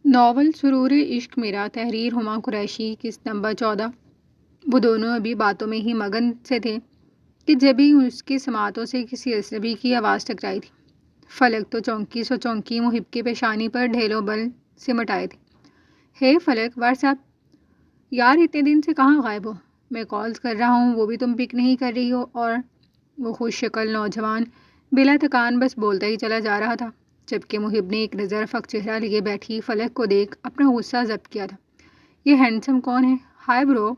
Novel سرور عشق میرا، تحریر ہما قریشی، قسط نمبر 14۔ وہ دونوں ابھی باتوں میں ہی مگن سے تھے کہ جبھی اس کی سماعتوں سے کسی اجنبی کی آواز ٹکرائی تھی۔ فلک تو چونکی سو چونکی محب کی پیشانی پر ڈھیلوں بل سمٹ آئے تھے۔ ہے فلک، واٹس ایپ؟ یار اتنے دن سے کہاں غائب ہو؟ میں کالز کر رہا ہوں، وہ بھی تم پک نہیں کر رہی ہو، اور وہ خوش شکل نوجوان بلا تکان بس بولتا ہی چلا جا رہا تھا، جبکہ محب نے ایک نظر فق چہرہ لیے بیٹھی فلک کو دیکھ اپنا غصہ ضبط کیا تھا۔ یہ ہینڈسم کون ہے؟ ہائے برو،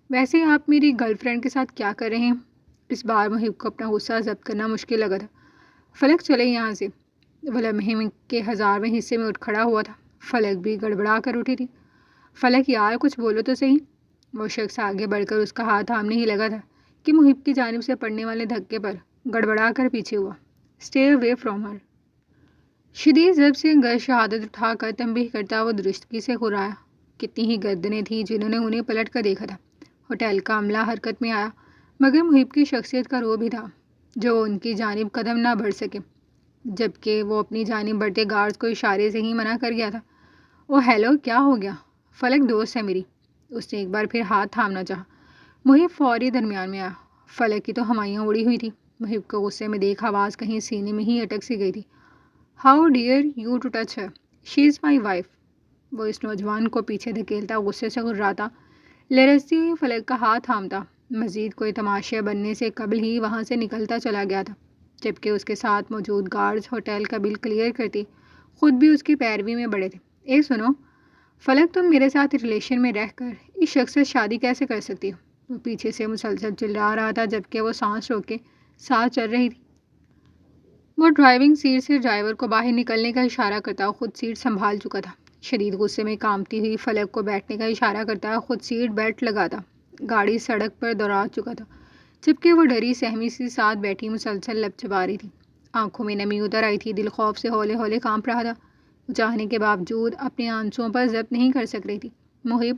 ویسے آپ میری گرل فرینڈ کے ساتھ کیا کر رہے ہیں؟ اس بار محب کو اپنا غصہ ضبط کرنا مشکل لگا تھا۔ فلک چلے یہاں سے۔ وہ لمحے کے 1000ویں حصے میں اٹھ کھڑا ہوا تھا۔ فلک بھی گڑبڑا کر اٹھی تھی۔ فلک یار کچھ بولو تو صحیح۔ وہ شخص آگے بڑھ کر اس کا ہاتھ تھامنے ہی لگا تھا کہ محب کی جانب سے پڑنے والے دھکے پر گڑبڑا کر پیچھے ہوا۔ Stay away from her. شدید ضرب سے گر شہادت اٹھا کر تنبیہ کرتا وہ درستگی سے ہرایا۔ کتنی ہی گردنیں تھیں جنہوں نے انہیں پلٹ کر دیکھا تھا۔ ہوٹل کا عملہ حرکت میں آیا، مگر محب کی شخصیت کا رو بھی تھا جو وہ ان کی جانب قدم نہ بڑھ سکے، جبکہ وہ اپنی جانب بڑھتے گارڈز کو اشارے سے ہی منع کر گیا تھا۔ او ہیلو، کیا ہو گیا؟ فلک دوست ہے میری۔ اس نے ایک بار پھر ہاتھ تھامنا چاہا۔ محب فوری درمیان میں آیا۔ فلک کی تو ہمائیاں اڑی ہوئی تھی۔ محب کو غصے میں دیکھ آواز کہیں سینے میں ہی اٹک سی گئی تھی۔ How dare you to touch her, she is my wife. وہ اس نوجوان کو پیچھے دھکیلتا غصے سے گھراتا، لرزتی ہوئی فلک کا ہاتھ تھامتا مزید کوئی تماشا بننے سے قبل ہی وہاں سے نکلتا چلا گیا تھا، جبکہ اس کے ساتھ موجود گارڈز ہوٹل کا بل کلیئر کرتے خود بھی اس کی پیروی میں بڑھے تھے۔ اے سنو فلک، تم میرے ساتھ ریلیشن میں رہ کر اس شخص سے شادی کیسے کر سکتی ہو؟ وہ پیچھے سے مسلسل چلا رہا تھا، جبکہ وہ سانس روک کے ساتھ چل رہی تھی۔ وہ ڈرائیونگ سیٹ سے ڈرائیور کو باہر نکلنے کا اشارہ کرتا خود سیٹ سنبھال چکا تھا۔ شدید غصے میں کانپتی ہوئی فلک کو بیٹھنے کا اشارہ کرتا خود سیٹ بیلٹ لگاتا گاڑی سڑک پر دوڑا چکا تھا، جبکہ وہ ڈری سہمی سی ساتھ بیٹھی مسلسل لب چبا رہی تھی۔ آنکھوں میں نمی اتر آئی تھی، دل خوف سے ہولے ہولے کانپ رہا تھا۔ وہ چاہنے کے باوجود اپنے آنسوؤں پر ضبط نہیں کر سک رہی تھی۔ محب،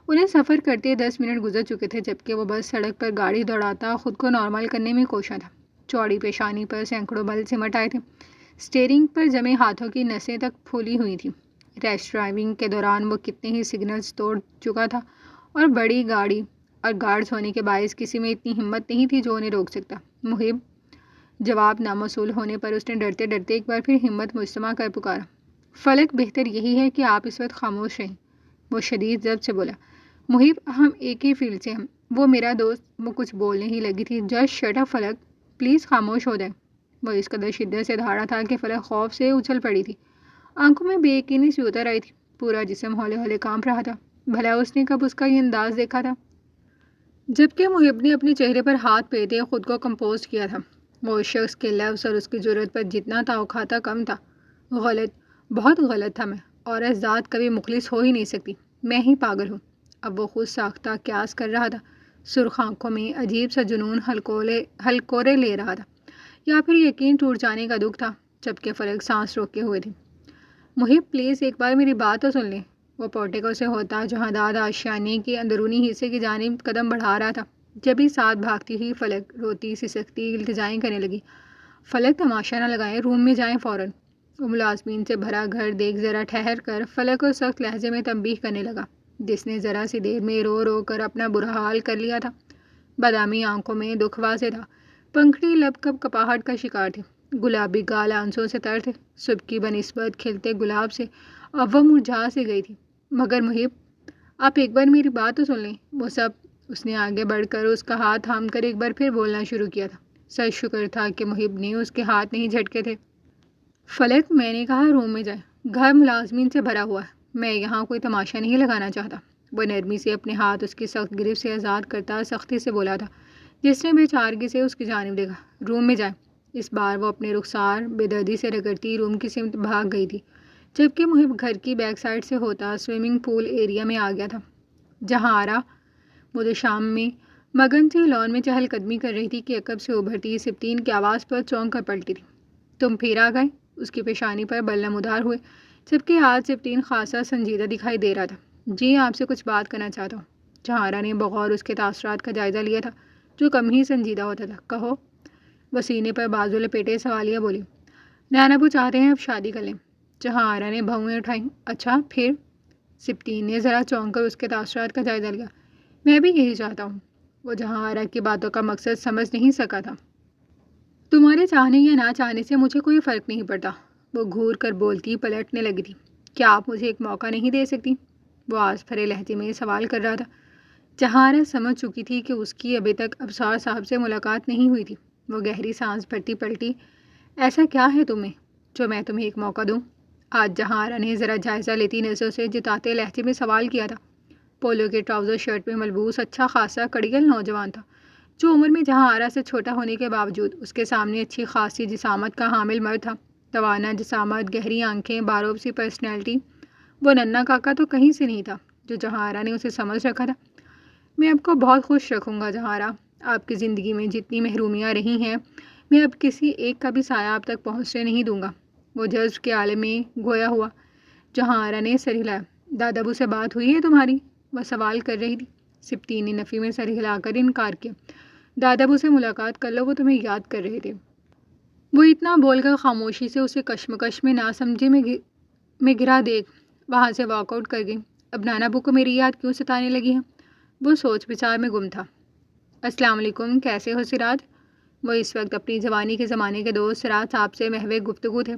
انہیں سفر کرتے 10 منٹ گزر چکے تھے، جبکہ وہ بس سڑک پر گاڑی دوڑاتا خود کو نارمل کرنے میں کوشاں تھا۔ چوڑی پیشانی پر سینکڑوں بل سمٹ آئے تھے، اسٹیئرنگ پر جمے ہاتھوں کی نسیں تک پھولی ہوئی تھیں۔ ریش ڈرائیونگ کے دوران وہ کتنے ہی سگنلز توڑ چکا تھا، اور بڑی گاڑی اور گارڈز ہونے کے باعث کسی میں اتنی ہمت نہیں تھی جو انہیں روک سکتا۔ محب، جواب ناموصول ہونے پر اس نے ڈرتے ڈرتے ایک بار پھر ہمت مجتمع کر پکارا۔ فلک، بہتر یہی ہے کہ آپ اس وقت خاموش رہیں، وہ شدید ضبط سے بولا۔ محب، ہم ایک ہی فیلڈ سے ہیں، وہ میرا دوست۔ وہ کچھ بولنے ہی لگی تھی۔ Just shut up Falak, please خاموش ہو جائیں۔ وہ اس قدر شدت سے دھاڑا تھا کہ فلک خوف سے اچھل پڑی تھی۔ آنکھوں میں بے یقینی سی اتر آئی تھی، پورا جسم ہولے ہولے کانپ رہا تھا۔ بھلا اس نے کب اس کا یہ انداز دیکھا تھا؟ جبکہ محب نے اپنے چہرے پر ہاتھ پھیرتے خود کو کمپوز کیا تھا۔ وہ اس شخص کے لفظ اور اس کی جرأت پر جتنا توقع کم تھا۔ غلط، بہت غلط تھا میں، عورت ذات کبھی مخلص ہو ہی نہیں سکتی، میں ہی پاگل ہوں۔ اب وہ خود ساختہ قیاس کر رہا تھا۔ سرخ آنکھوں میں عجیب سا جنون ہلکورے لے رہا تھا، یا پھر یقین ٹوٹ جانے کا دکھ تھا، جبکہ فلک سانس روکے ہوئے تھی۔ محب، پلیز ایک بار میری بات تو سن لیں۔ وہ پورٹیکو سے ہوتا جہاں داد آشیانے کے اندرونی حصے کی جانب قدم بڑھا رہا تھا، جبھی ساتھ بھاگتی ہوئی فلک روتی سسکتی التجائیں کرنے لگی۔ فلک، تماشا نہ لگائیں، روم میں جائیں فوراً۔ وہ ملازمین سے بھرا گھر دیکھ ذرا ٹھہر کر فلک کو سخت لہجے میں تنبیہ کرنے لگا، جس نے ذرا سی دیر میں رو رو کر اپنا برا حال کر لیا تھا۔ بادامی آنکھوں میں دکھ واضح تھا، پنکھڑی لب کب کپاہٹ کا شکار تھی، گلابی گال آنسوں سے تر تھے، صبح کی بنسبت کھلتے گلاب سے اب وہ مرجھا سی گئی تھی۔ مگر محب، آپ ایک بار میری بات تو سن لیں، وہ سب۔ اس نے آگے بڑھ کر اس کا ہاتھ تھام کر ایک بار پھر بولنا شروع کیا تھا۔ سر شکر تھا کہ محب نے اس کے ہاتھ نہیں جھٹکے تھے۔ فلک، میں نے کہا روم میں جائیں، گھر ملازمین سے بھرا ہوا ہے، میں یہاں کوئی تماشا نہیں لگانا چاہتا۔ وہ نرمی سے اپنے ہاتھ اس کی سخت گرفت سے آزاد کرتا سختی سے بولا تھا، جس نے بے چارگی سے اس کی جانب دیکھا۔ روم میں جائیں۔ اس بار وہ اپنے رخسار بے دردی سے رگڑتی روم کی سمت بھاگ گئی تھی، جبکہ محب گھر کی بیک سائڈ سے ہوتا سوئمنگ پول ایریا میں آ گیا تھا، جہاں آرا مدو شام میں مگن سی لان میں چہل قدمی کر رہی تھی کہ عقب سے ابھرتی سپتین کی آواز پر چونک کر پلٹی تھی۔ تم پھر آ گئے؟ اس کی پیشانی پر بل نمودار ہوئے، جبکہ آج سپتین خاصا سنجیدہ دکھائی دے رہا تھا۔ جی، آپ سے کچھ بات کرنا چاہتا ہوں۔ جہارا نے بغور اس کے تاثرات کا جائزہ لیا تھا، جو کم ہی سنجیدہ ہوتا تھا۔ کہو۔ وہ سینے پر بازو لپیٹے سوالیہ بولی۔ نانابو چاہتے ہیں اب شادی کر لیں۔ جہاں آرا نے بھویں اٹھائیں۔ اچھا پھر؟ سبطین نے ذرا چونک کر اس کے تاثرات کا جائزہ لیا۔ میں بھی یہی چاہتا ہوں۔ وہ جہاں آرا کی باتوں کا مقصد سمجھ نہیں سکا تھا۔ تمہارے چاہنے یا نہ چاہنے سے مجھے کوئی فرق نہیں پڑتا، وہ گھور کر بولتی پلٹنے لگی تھی۔ کیا آپ مجھے ایک موقع نہیں دے سکتی؟ وہ آس بھرے لہجے میں سوال کر رہا تھا۔ جہاں آرا سمجھ چکی تھی کہ اس کی ابھی تک ابصار صاحب سے ملاقات نہیں ہوئی تھی۔ وہ گہری سانس بھرتی پلٹی۔ ایسا کیا ہے تمہیں جو میں تمہیں ایک موقع دوں؟ آج جہاں آرا نے ذرا جائزہ لیتی نظروں سے جتاتے لہجے میں سوال کیا تھا۔ پولو کے ٹراؤزر شرٹ میں ملبوس اچھا خاصا کڑیل نوجوان تھا، جو عمر میں جہاں آرا سے چھوٹا ہونے کے باوجود اس کے سامنے اچھی خاصی جسامت کا حامل مرد تھا۔ توانا جسامت، گہری آنکھیں، باروب سی پرسنالٹی۔ وہ ننا کاکا تو کہیں سے نہیں تھا جو جہاں آرا نے اسے سمجھ رکھا تھا۔ میں آپ کو بہت خوش رکھوں گا جہاں آرا۔ آپ کی زندگی میں جتنی محرومیاں رہی ہیں، میں اب کسی ایک کا بھی سایہ آپ تک پہنچنے نہیں دوں گا۔ وہ جذب کے عالم میں گویا ہوا۔ جہاں آرا نے سر ہلایا۔ دادابو سے بات ہوئی ہے تمہاری؟ وہ سوال کر رہی تھی۔ سبطین نے نفی میں سر ہلا کر انکار کیا۔ دادابو سے ملاقات کر لو، وہ تمہیں یاد کر رہے تھے۔ وہ اتنا بول کر خاموشی سے اسے کشمکش میں نہ سمجھے میں گرا دیکھ وہاں سے واک آؤٹ کر گئی۔ اب نانا بو کو میری یاد کیوں ستانے لگی ہے؟ وہ سوچ بچار میں گم تھا۔ السلام علیکم، کیسے ہو سراج؟ وہ اس وقت اپنی جوانی کے زمانے کے دوست سراج صاحب سے محو گفتگو تھے،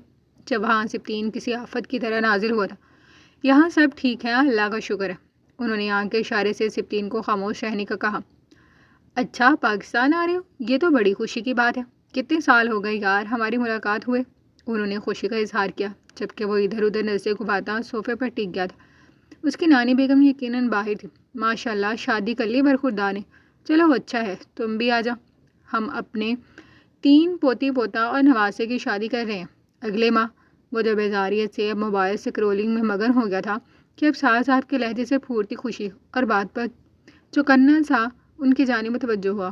جب وہاں سبطین کسی آفت کی طرح نازل ہوا تھا۔ یہاں سب ٹھیک ہے، اللہ کا شکر ہے۔ انہوں نے آنکھ کے اشارے سے سبطین کو خاموش رہنے کا کہا۔ اچھا پاکستان آ رہے ہو؟ یہ تو بڑی خوشی کی بات ہے۔ کتنے سال ہو گئے یار ہماری ملاقات ہوئے۔ انہوں نے خوشی کا اظہار کیا، جبکہ وہ ادھر ادھر نظریں گھماتا صوفے پر ٹک گیا تھا۔ اس کی نانی بیگم یقیناً باہر تھی۔ ماشاء اللہ شادی کر لی برخوردار نے۔ چلو اچھا ہے، تم بھی آ جا۔ ہم اپنے 3 پوتی پوتا اور نواسے کی شادی کر رہے ہیں اگلے ماہ۔ وہ جو بیزاریت سے اب موبائل سکرولنگ میں مگن ہو گیا تھا کہ اب سار صاحب کے لہجے سے پھوٹتی خوشی اور بات پر چوکنا سا ان کی جانب متوجہ ہوا۔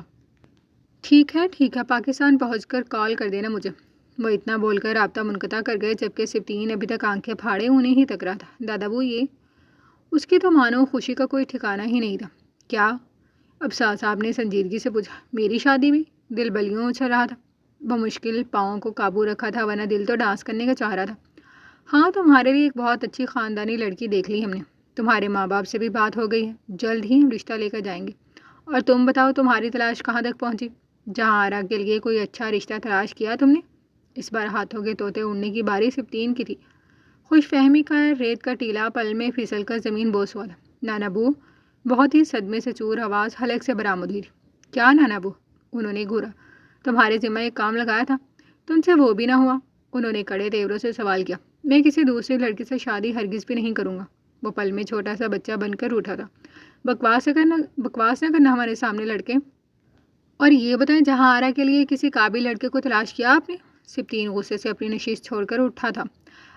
ٹھیک ہے، پاکستان پہنچ کر کال کر دینا مجھے۔ وہ اتنا بول کر رابطہ منقطع کر گئے، جبکہ سبطین ابھی تک آنکھیں پھاڑے انہیں ہی تک رہا تھا۔ دادابو یہ؟ اس کی تو مانو خوشی کا کوئی ٹھکانہ ہی نہیں تھا۔ کیا؟ اب سار صاحب نے سنجیدگی سے پوچھا۔ میری شادی میں؟ دل بلیوں اچھل رہا تھا۔ بمشکل پاؤں کو قابو رکھا تھا، ورنہ دل تو ڈانس کرنے کا چاہ رہا تھا۔ ہاں تمہارے لیے ایک بہت اچھی خاندانی لڑکی دیکھ لی ہم نے۔ تمہارے ماں باپ سے بھی بات ہو گئی ہے، جلد ہی ہم رشتہ لے کر جائیں گے۔ اور تم بتاؤ تمہاری تلاش کہاں تک پہنچی؟ جہاں آرا کے لیے کوئی اچھا رشتہ تلاش کیا تم نے؟ اس بار ہاتھوں کے طوطے اڑنے کی باری سبطین کی تھی۔ خوش فہمی کا ریت کا ٹیلا پل میں پھسل کر زمین بوس ہوا تھا۔ نانا بو؟ بہت ہی صدمے سے چور آواز حلق سے برآمد ہوئی تھی۔ کیا نانا بو؟ انہوں نے گھورا۔ تمہارے ذمہ ایک کام لگایا تھا، تم سے وہ بھی نہ ہوا؟ انہوں نے کڑے تیوروں سے سوال کیا۔ میں کسی دوسری لڑکی سے شادی ہرگز بھی نہیں کروں گا۔ وہ پل میں چھوٹا سا بچہ بن کر اٹھا تھا۔ بکواس نہ کرنا ہمارے سامنے لڑکے۔ اور یہ بتائیں جہاں آرا کے لیے کسی قابل لڑکے کو تلاش کیا آپ نے؟ سبطین غصے سے اپنی نشست چھوڑ کر اٹھا تھا۔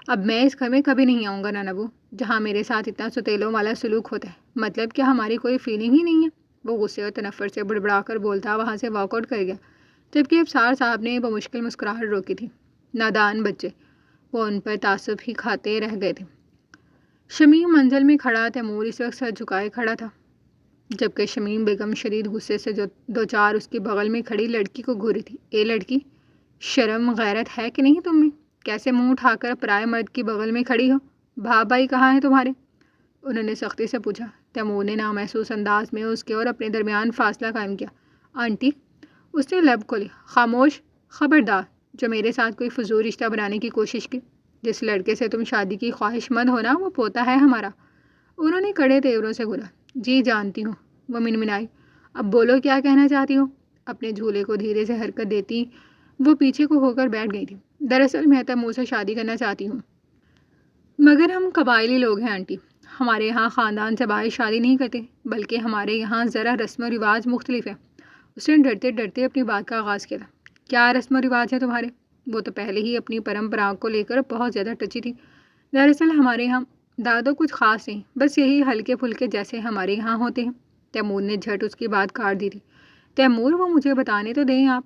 اب میں اس گھر میں کبھی نہیں آؤں گا نانا بو، جہاں میرے ساتھ اتنا ستیلوں والا سلوک ہوتا ہے۔ مطلب کہ ہماری کوئی فیلنگ ہی نہیں ہے؟ وہ غصے اور تنفر سے بڑبڑا کر بولتا وہاں سے واک آؤٹ کر گیا، جبکہ اب سار صاحب نے بمشکل مسکراہٹ روکی تھی۔ نادان بچے، وہ ان پر تعصب ہی کھاتے رہ گئے تھے۔ شمیم منزل میں کھڑا تیمور اس وقت سر جھکائے کھڑا تھا، جبکہ شمیم بیگم شدید غصے سے جو دو چار اس کی بغل میں کھڑی لڑکی کو گھوری تھی۔ اے لڑکی، شرم غیرت ہے کہ نہیں تم میں؟ کیسے منہ اٹھا کر پرائے مرد کی بغل میں کھڑی ہو؟ بھائی بھائی کہاں ہیں تمہارے؟ انہوں نے سختی سے پوچھا۔ تیمور نے نامحسوس انداز میں اس کے اور اپنے درمیان فاصلہ قائم کیا۔ آنٹی؟ اس نے لب کھولی۔ خاموش، خبردار جو میرے ساتھ کوئی فضول رشتہ بنانے کی کوشش کی۔ جس لڑکے سے تم شادی کی خواہش مند ہونا وہ پوتا ہے ہمارا۔ انہوں نے کڑے تیوروں سے گھورا۔ جی جانتی ہوں، وہ منمنائی۔ اب بولو کیا کہنا چاہتی ہو؟ اپنے جھولے کو دھیرے سے حرکت دیتی وہ پیچھے کو ہو کر بیٹھ گئی تھی۔ دراصل میں تیمور سے شادی کرنا چاہتی ہوں، مگر ہم قبائلی لوگ ہیں آنٹی۔ ہمارے یہاں خاندان سے باہر شادی نہیں کرتے، بلکہ ہمارے یہاں ذرا رسم و رواج مختلف ہے۔ اس نے ڈرتے ڈرتے اپنی بات کا آغاز کیا تھا۔ کیا رسم و رواج ہے تمہارے؟ وہ تو پہلے ہی اپنی پرمپراؤں کو لے کر بہت زیادہ ٹچی تھی۔ دراصل ہمارے یہاں دادو کچھ خاص نہیں، بس یہی ہلکے پھلکے جیسے ہمارے یہاں ہوتے ہیں۔ تیمور نے جھٹ اس کی بات کاٹ دی تھی۔ تیمور وہ مجھے بتانے تو دیں آپ۔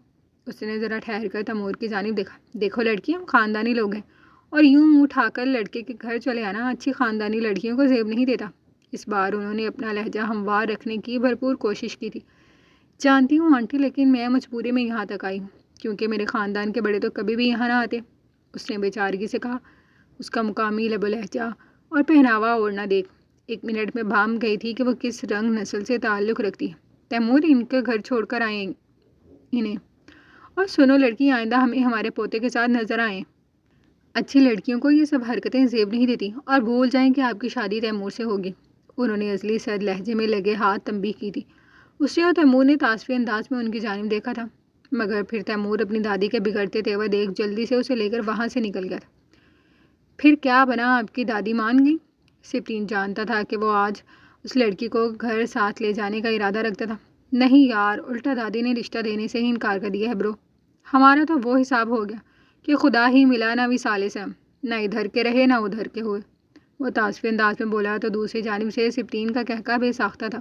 اس نے ذرا ٹھہر کر تیمور کی جانب دیکھا۔ دیکھو لڑکی، ہم خاندانی لوگ ہیں، اور یوں منہ اٹھا کر لڑکے کے گھر چلے آنا اچھی خاندانی لڑکیوں کو زیب نہیں دیتا۔ اس بار انہوں نے اپنا لہجہ ہموار رکھنے کی بھرپور کوشش کی تھی۔ جانتی ہوں آنٹی، لیکن میں مجبوری میں یہاں تک آئی ہوں، کیونکہ میرے خاندان کے بڑے تو کبھی بھی یہاں نہ آتے، اس نے بے چارگی سے کہا۔ اس کا مقامی لب و لہجہ اور پہناوا اوڑھنا دیکھ 1 منٹ میں بھام گئی تھی کہ وہ کس رنگ نسل سے تعلق رکھتی ہے۔ تیمور ان کے گھر چھوڑ کر آئے انہیں، اور سنو لڑکی، آئندہ ہمیں ہمارے پوتے کے ساتھ نظر آئیں۔ اچھی لڑکیوں کو یہ سب حرکتیں زیب نہیں دیتی، اور بھول جائیں کہ آپ کی شادی تیمور سے ہوگی۔ انہوں نے ازلی سرد لہجے میں لگے ہاتھ تنبیہ کی تھی۔ اس نے اور تیمور نے تعصبی انداز میں ان کی جانب دیکھا تھا، مگر پھر تیمور اپنی دادی کے بگڑتے تیور دیکھ جلدی سے اسے لے کر وہاں سے نکل گیا تھا۔ پھر کیا بنا؟ آپ کی دادی مان گئی؟ سپرین جانتا تھا کہ وہ آج اس لڑکی کو گھر ساتھ لے جانے کا ارادہ رکھتا تھا۔ نہیں یار، الٹا دادی نے رشتہ دینے سے ہی انکار کر دیا ہے برو۔ ہمارا تو وہ حساب ہو گیا کہ خدا ہی ملا نہ وصال سے، ہم نہ ادھر کے رہے نہ ادھر کے ہوئے۔ وہ تعصبی انداز میں بولا تو دوسری جانب سے سپرین کا کہکا بے ساختہ تھا۔